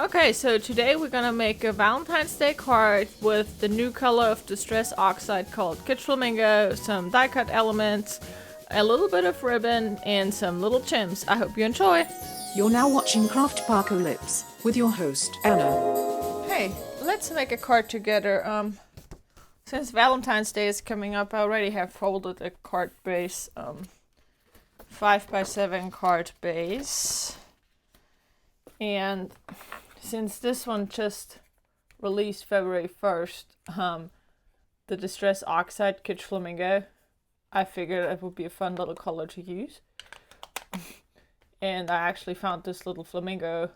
Okay, so today we're gonna make a Valentine's Day card with the new color of Distress Oxide called Kitsch Flamingo, some die cut elements, a little bit of ribbon, and some little chimps. I hope you enjoy. You're now watching Kraftpocalypse with your host, Anna. Hey, let's make a card together. Since Valentine's Day is coming up, I already have folded a card base, 5x7 card base. And since this one just released February 1st, the Distress Oxide Kitsch Flamingo, I figured it would be a fun little color to use. And I actually found this little flamingo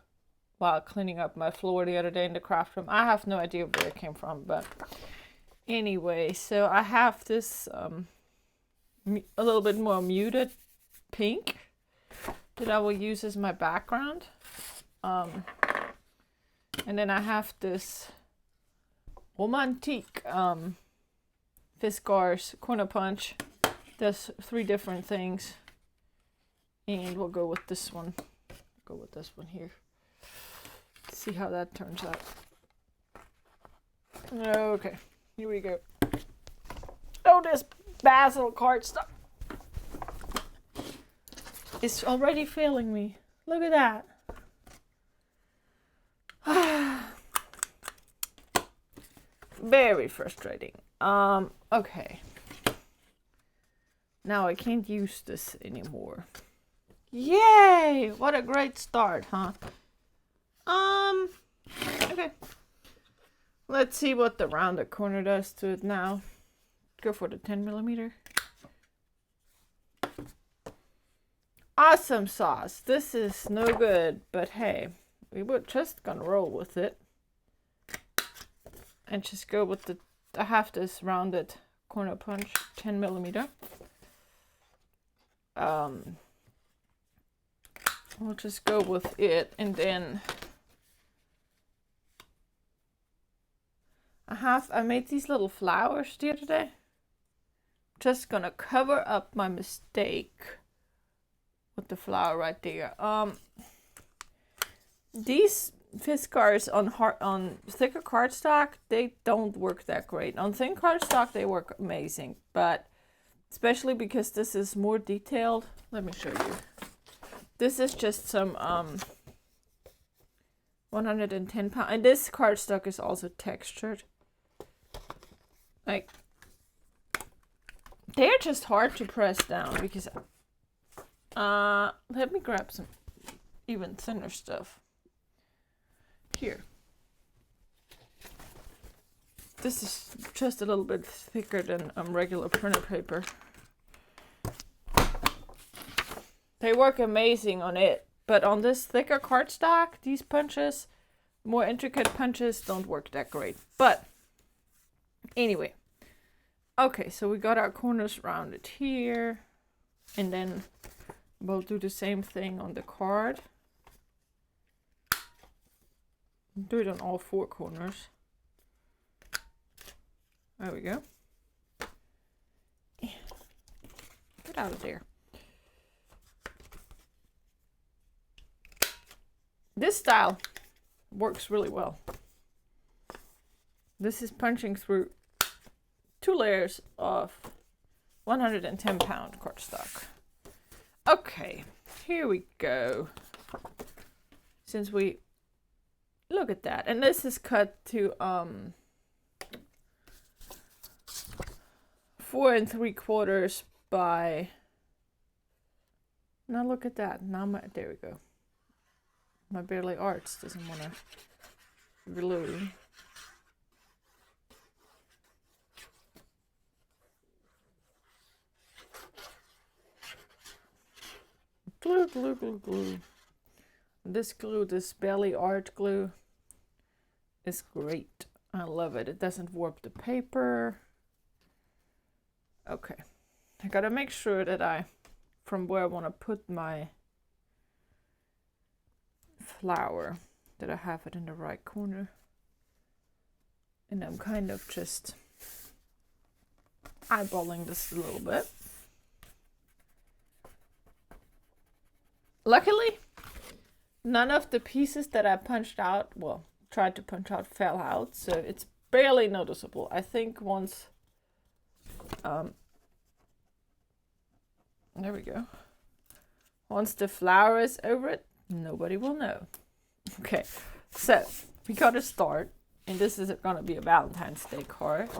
while cleaning up my floor the other day in the craft room. I have no idea where it came from, but anyway, so I have this a little bit more muted pink that I will use as my background. And then I have this romantique Fiskars corner punch. There's 3 different things. And we'll go with this one. Go with this one here. See how that turns out. Okay, here we go. Oh, this basil cardstock is already failing me. Look at that. Very frustrating. Okay. Now I can't use this anymore. Yay! What a great start, huh? Okay. Let's see what the rounded corner does to it now. Go for the 10mm. Awesome sauce. This is no good, but hey, we were just gonna roll with it. And just go with the, I have this rounded corner punch, 10mm. We'll just go with it, and then I made these little flowers the other day. Just gonna cover up my mistake with the flower right there. These Fiskars on thicker cardstock, they don't work that great. On thin cardstock, they work amazing, but especially because this is more detailed. Let me show you. This is just some 110 pound, and this cardstock is also textured. Like, they're just hard to press down because let me grab some even thinner stuff. Here. This is just a little bit thicker than regular printer paper. They work amazing on it, but on this thicker cardstock, these punches, more intricate punches, don't work that great. But anyway, okay, so we got our corners rounded here, and then we'll do the same thing on the card. Do it on all 4 corners. There we go. Get out of there. This style works really well. This is punching through 2 layers of 110 pound cardstock. Okay, here we go. Since we look at that, and this is cut to 4 3/4 by. Now look at that. Now there we go. My Barely Arts doesn't want to glue. Glue, glue, glue, glue. This glue, this Barely Art glue, is great. I love it. It doesn't warp the paper. Okay. I gotta make sure that from where I want to put my flower, that I have it in the right corner. And I'm kind of just eyeballing this a little bit. Luckily, none of the pieces that I punched out, well, tried to punch out, fell out, so it's barely noticeable. I think once, there we go. Once the flower is over it, nobody will know. Okay, so we gotta start, and this is gonna be a Valentine's Day card.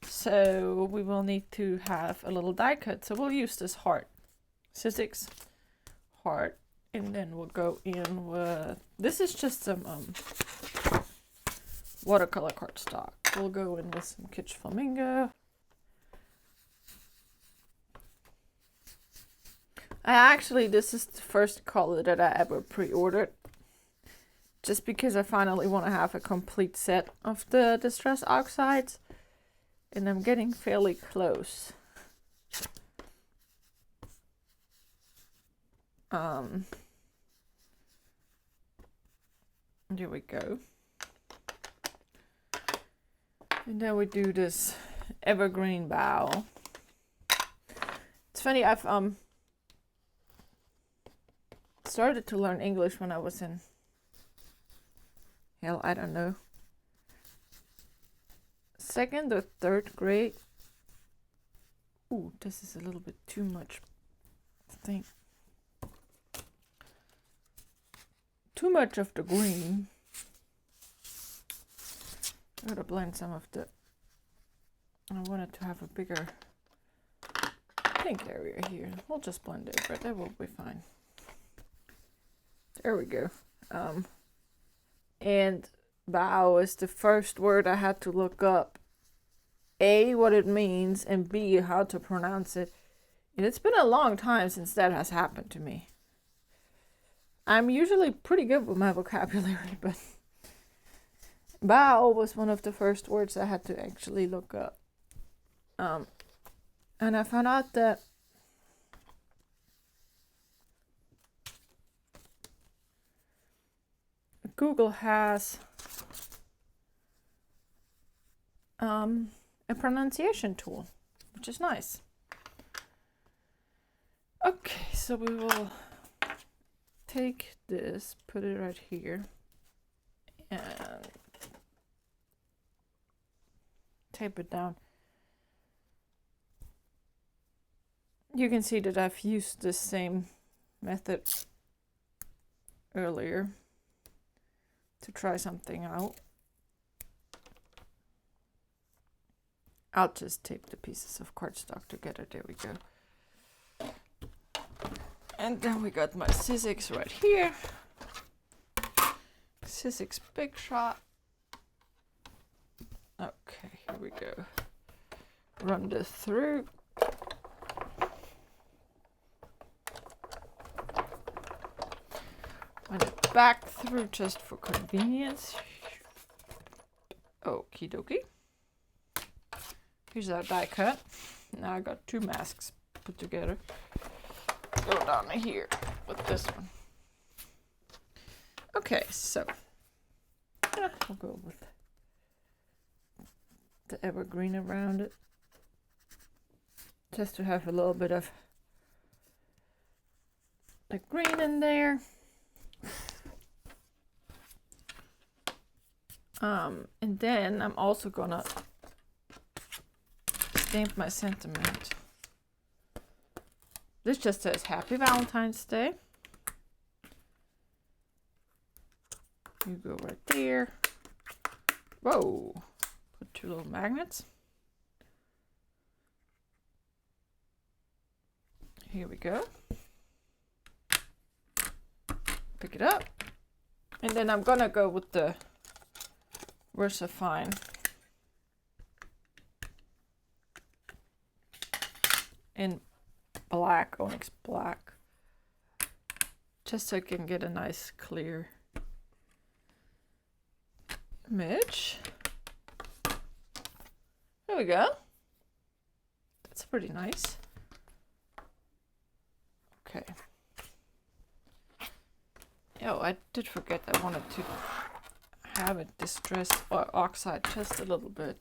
So we will need to have a little die cut. So we'll use this heart, S06 heart, and then we'll go in with, this is just some watercolor cardstock. We'll go in with some Kitsch Flamingo. This is the first color that I ever pre-ordered. Just because I finally want to have a complete set of the Distress Oxides. And I'm getting fairly close. There we go. And then we do this evergreen bough. It's funny, I've started to learn English when I was in, hell, I don't know, 2nd or 3rd grade. Ooh, this is a little bit too much, I think. Too much of the green. I gotta blend some of the, I wanted to have a bigger pink area here. We'll just blend it, but that will be fine. There we go. And bow is the first word I had to look up. A, what it means, and B, how to pronounce it. And it's been a long time since that has happened to me. I'm usually pretty good with my vocabulary, but bow was one of the first words I had to actually look up. And I found out that Google has a pronunciation tool, which is nice. Okay, so we will take this, put it right here, and tape it down. You can see that I've used the same method earlier to try something out. I'll just tape the pieces of cardstock together. There we go. And then we got my S06 right here. S06 Big Shot. Okay, here we go. Run this through. Run it back through just for convenience. Okie dokie. Here's our die cut. Now I got 2 masks put together. Go down here with this one. Okay, so we'll go with the evergreen around it, just to have a little bit of the green in there. And then I'm also gonna stamp my sentiment. This just says Happy Valentine's Day. You go right there. Whoa. Put 2 little magnets. Here we go. Pick it up. And then I'm gonna go with the VersaFine in black, onyx black, just so I can get a nice clear image. There we go. That's pretty nice. Okay. Oh, I did forget I wanted to have it distressed or oxide just a little bit.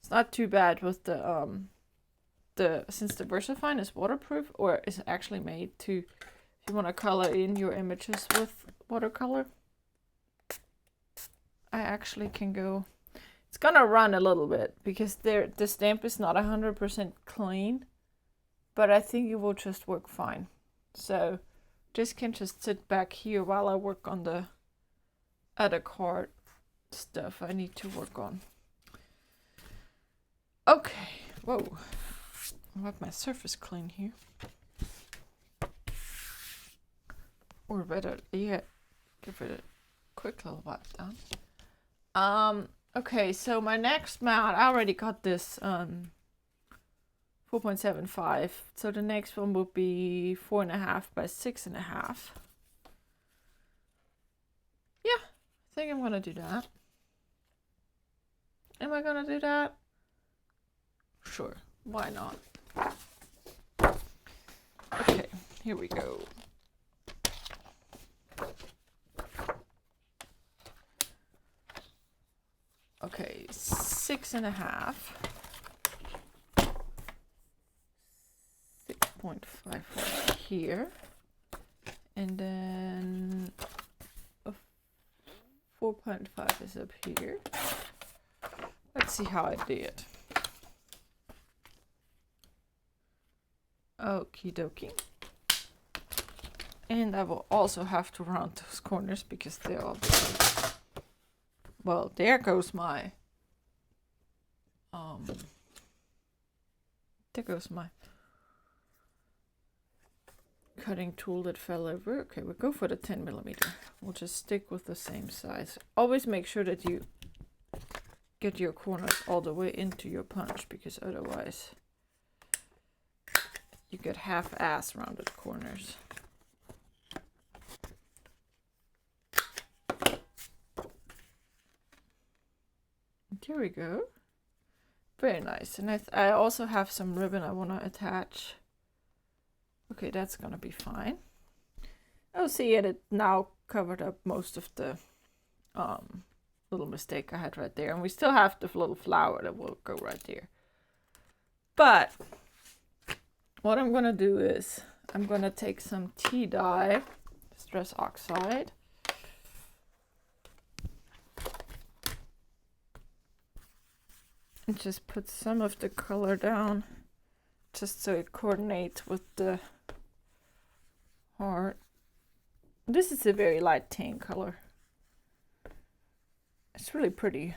It's not too bad with the since the VersaFine is waterproof, or is actually made to If you want to color in your images with watercolor, I actually can go. It's gonna run a little bit because the stamp is not 100% clean, but I think it will just work fine. So this can just sit back here while I work on the other card stuff I need to work on. Okay, whoa, I have my surface clean here. Or better yet, give it a quick little wipe down. Okay, so my next mat, I already got this 4.75. So the next one will be 4.5 by 6.5. Yeah, I think I'm gonna do that. Am I gonna do that? Sure, why not? Okay, here we go. Okay, 6.5. 6.5 here. And then 4.5 is up here. Let's see how I did. Okie dokie. And I will also have to round those corners because they're all different. Well, there goes my cutting tool that fell over. Okay, we'll go for the 10mm. We'll just stick with the same size. Always make sure that you get your corners all the way into your punch, because otherwise you get half-ass rounded corners. There we go. Very nice. And I also have some ribbon I want to attach. Okay, that's gonna be fine. Oh, see, it now covered up most of the little mistake I had right there. And we still have the little flower that will go right there. But what I'm gonna do is I'm gonna take some tea dye, Distress Oxide. And just put some of the color down, just so it coordinates with the heart. This is a very light tan color. It's really pretty.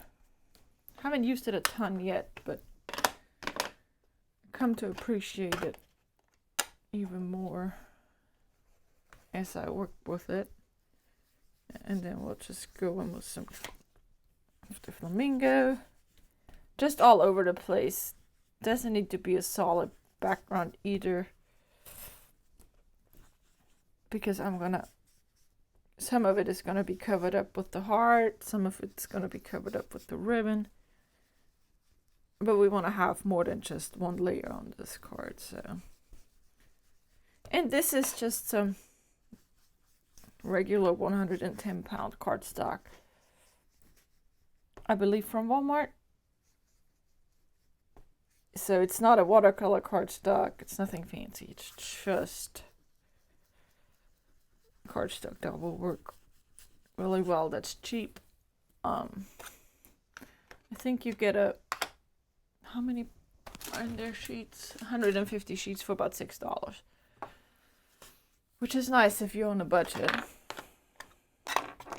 I haven't used it a ton yet, but come to appreciate it even more as I work with it. And then we'll just go in with some of the flamingo. Just all over the place. Doesn't need to be a solid background either, because some of it is gonna be covered up with the heart, some of it's gonna be covered up with the ribbon, but we want to have more than just one layer on this card. So, and this is just some regular 110-pound cardstock, I believe, from Walmart. So it's not a watercolor cardstock, it's nothing fancy, it's just cardstock that will work really well, that's cheap. I think you get how many are in their sheets? 150 sheets for about $6. Which is nice if you're on a budget.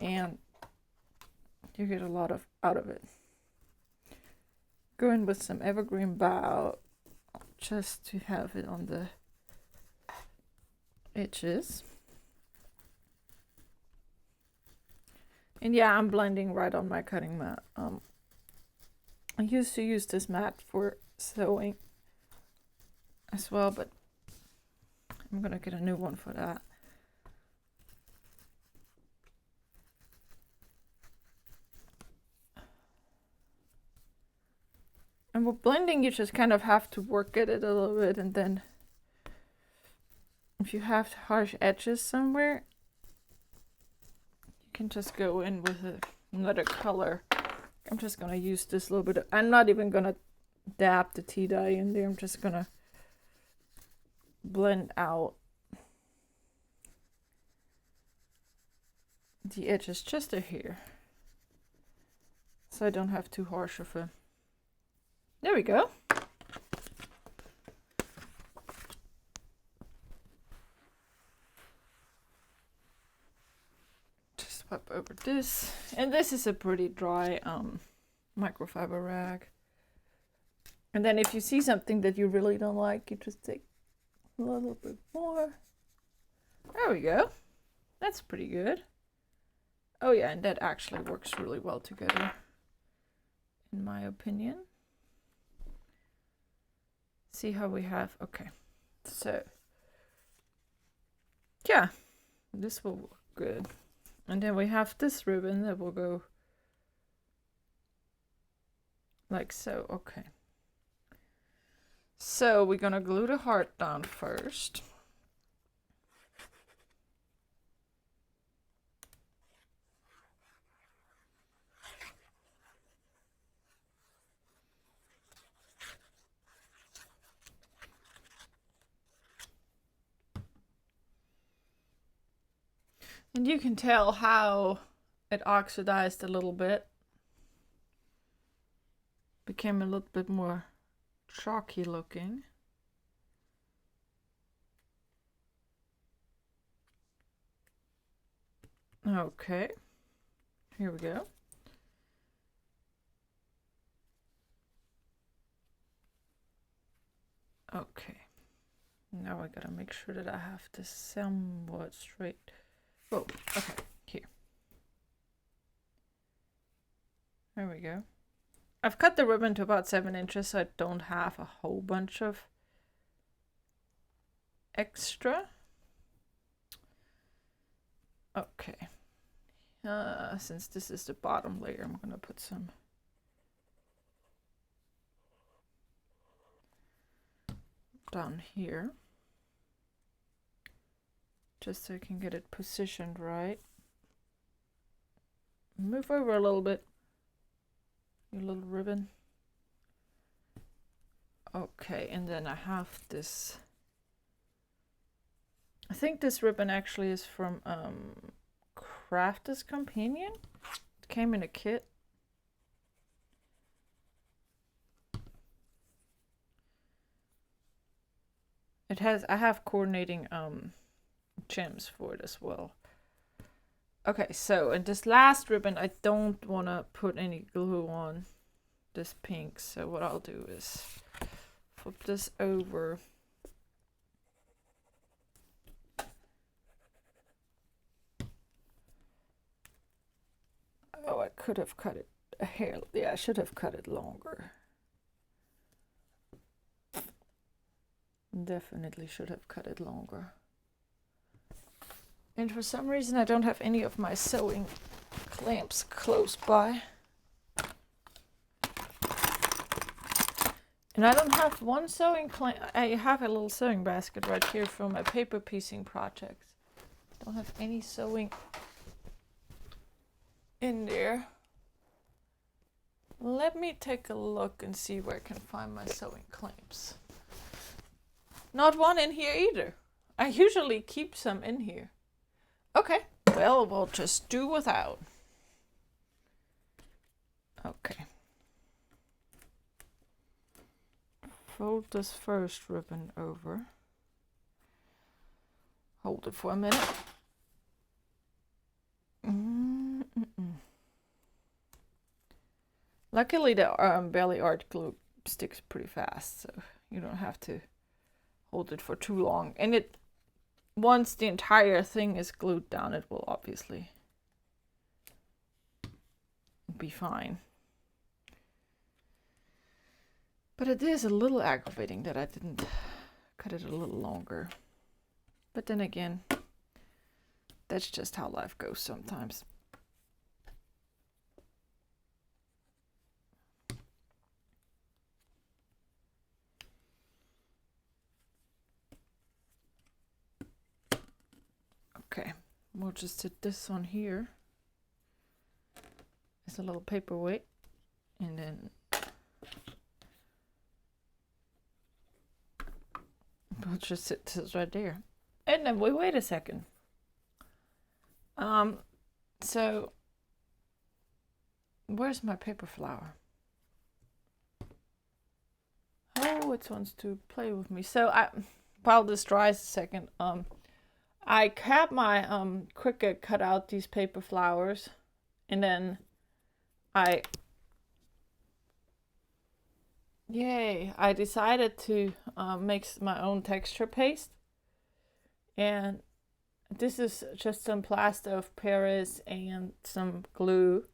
And you get a lot out of it. Go in with some evergreen bough just to have it on the edges. And yeah, I'm blending right on my cutting mat. I used to use this mat for sewing as well, but I'm gonna get a new one for that. And with blending, you just kind of have to work at it a little bit, and then if you have harsh edges somewhere, you can just go in with another color. I'm just gonna use this little bit. I'm not even gonna dab the tea dye in there. I'm just gonna blend out the edges just a hair, so I don't have too harsh of a. There we go. Just wipe over this, and this is a pretty dry microfiber rag. And then if you see something that you really don't like, you just take a little bit more. There we go. That's pretty good. Oh yeah, and that actually works really well together, in my opinion. See how we have, okay. So, yeah, this will work good. And then we have this ribbon that will go like so, okay. So we're gonna glue the heart down first. And you can tell how it oxidized a little bit. Became a little bit more chalky looking. Okay, here we go. Okay, now I gotta make sure that I have this somewhat straight. Oh, okay, here. There we go. I've cut the ribbon to about 7 inches, so I don't have a whole bunch of extra. Okay. Since this is the bottom layer, I'm gonna put some down here, just so I can get it positioned right. Move over a little bit, your little ribbon. Okay, and then I have this. I think this ribbon actually is from Kraftpocalypse Companion. It came in a kit. It has, I have coordinating gems for it as well. Okay, so in this last ribbon, I don't want to put any glue on this pink. So what I'll do is flip this over. Oh, I could have cut it a hair. Yeah, I should have cut it longer. Definitely should have cut it longer. And for some reason, I don't have any of my sewing clamps close by. And I don't have one sewing clamp. I have a little sewing basket right here from my paper piecing project. Don't have any sewing in there. Let me take a look and see where I can find my sewing clamps. Not one in here either. I usually keep some in here. Okay, well, we'll just do without. Okay. Fold this first ribbon over. Hold it for a minute. Luckily, the belly art glue sticks pretty fast, so you don't have to hold it for too long. And it, once the entire thing is glued down, it will obviously be fine. But it is a little aggravating that I didn't cut it a little longer. But then again, that's just how life goes sometimes. Okay, we'll just sit this on here. It's a little paperweight, and then we'll just sit this right there. And then we wait a second. So, where's my paper flower? Oh, it wants to play with me. So while this dries a second, I had my Cricut cut out these paper flowers, and then I decided to make my own texture paste, and this is just some plaster of Paris and some glue,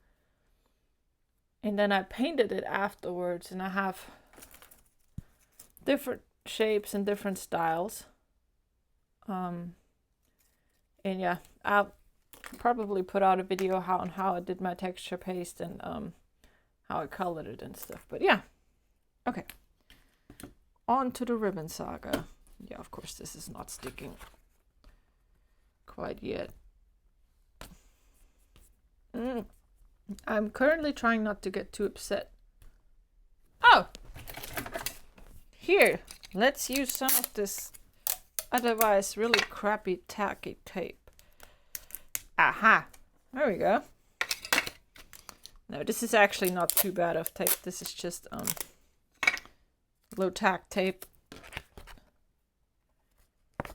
and then I painted it afterwards, and I have different shapes and different styles. And yeah, I'll probably put out a video on how I did my texture paste and how I colored it and stuff. But yeah, okay. On to the ribbon saga. Yeah, of course this is not sticking quite yet. I'm currently trying not to get too upset. Oh! Here, let's use some of this otherwise really crappy tacky tape. Aha! There we go. No, this is actually not too bad of tape. This is just low tack tape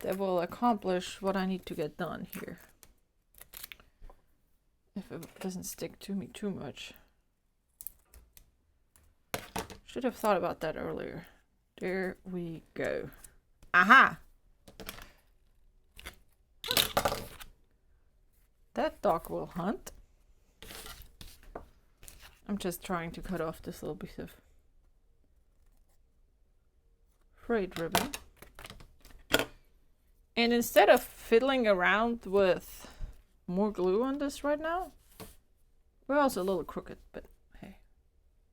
that will accomplish what I need to get done here. If it doesn't stick to me too much. Should have thought about that earlier. There we go. Aha! That dog will hunt. I'm just trying to cut off this little piece of frayed ribbon. And instead of fiddling around with more glue on this right now, we're also a little crooked, but hey,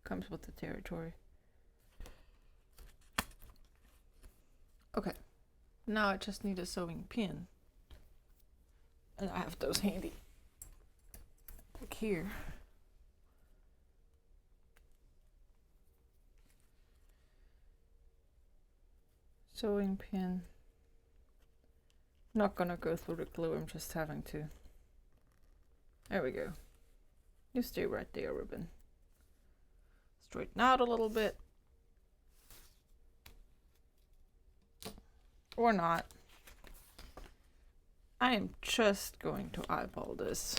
comes with the territory. Okay, now I just need a sewing pin. And I have those handy. Like here. Sewing pin. Not gonna go through the glue, I'm just having to. There we go. You stay right there, ribbon. Straighten out a little bit. Or not. I am just going to eyeball this.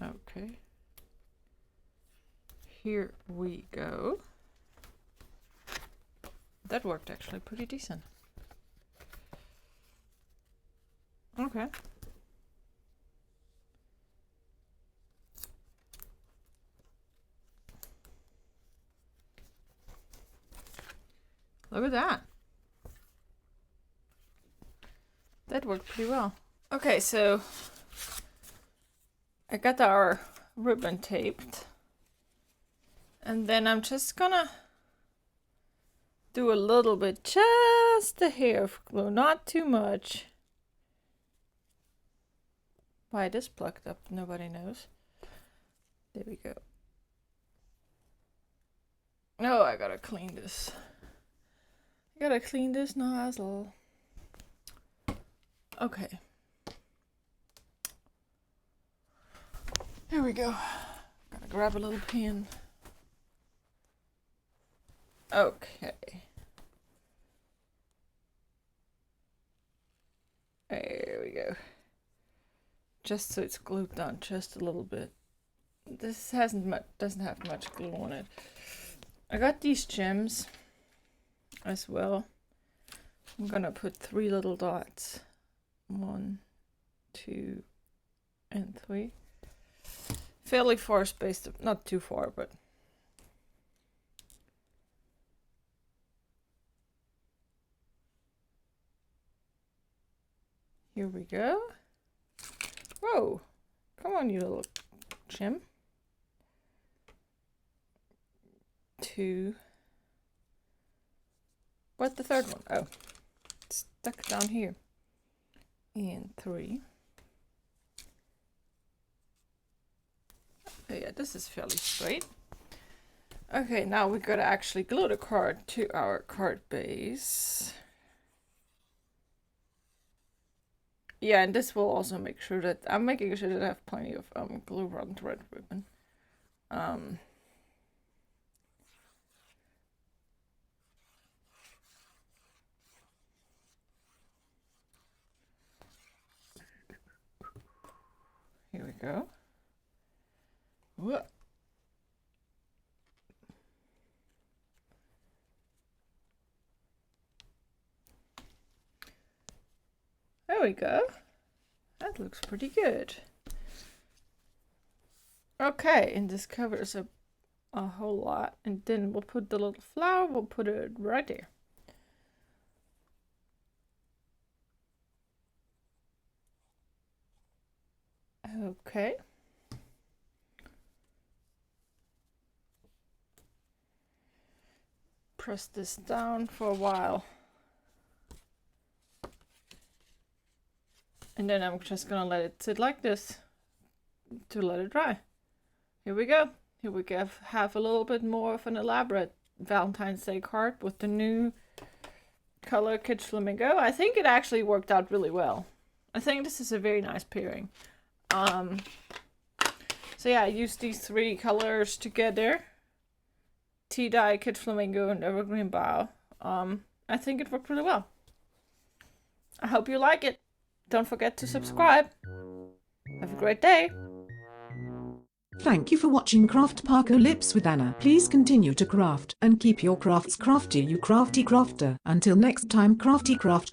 Okay. Here we go. That worked actually pretty decent. Okay. Look at that. That worked pretty well. Okay, so I got our ribbon taped. And then I'm just gonna do a little bit, just a hair of glue, not too much. Why this plucked up, nobody knows. There we go. Oh, I gotta clean this. I gotta clean this nozzle. Okay. There we go. Gotta grab a little pin. Okay. There we go. Just so it's glued down just a little bit. This doesn't have much glue on it. I got these gems as well. I'm gonna put 3 little dots. 1, 2, and 3. Fairly far spaced, not too far, but here we go. Whoa, come on, you little gem. 2. What's the third one? Oh, it's stuck down here. And 3. Oh yeah, this is fairly straight. Okay, now we gotta actually glue the card to our card base. Yeah, and this will also make sure that I'm making sure that I have plenty of glue on thread ribbon. Here we go. Whoa. There we go. That looks pretty good. Okay, and this covers up a whole lot. And then we'll put the little flower, we'll put it right there. Okay. Press this down for a while. And then I'm just gonna let it sit like this to let it dry. Here we go. Here we have a little bit more of an elaborate Valentine's Day card with the new color Kitsch Flamingo. I think it actually worked out really well. I think this is a very nice pairing. So yeah, I used these three colors together. Tea-dye, Kitsch Flamingo, and Evergreen Bow. I think it worked really well. I hope you like it. Don't forget to subscribe. Have a great day. Thank you for watching Kraftpocalypse with Anna. Please continue to craft and keep your crafts crafty, you crafty crafter. Until next time, crafty craft.